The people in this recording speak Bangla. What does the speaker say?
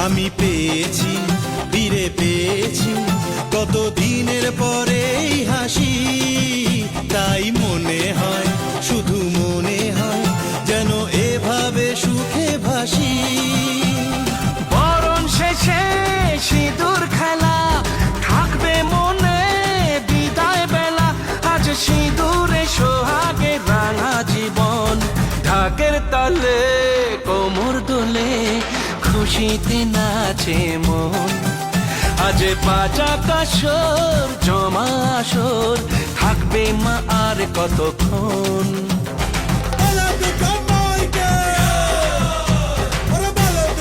আমি পেয়েছি, ফিরে পেয়েছি কত দিনের পরে এই হাসি। তাই মনে হয়, শুধু মনে হয় যেন এভাবে সুখে ভাসি। বরণ শেষে সিঁদুর খেলা থাকবে মনে বিদায় বেলা। আজ সিঁদুরে সোহাগে রাঙা জীবন, ঢাকের তালে কোমর দোলে খুশিতে নাচে মন। আজ বাজা কাসর জমা আসর, থাকবে মা আর কতক্ষণ। Olha do tamanho que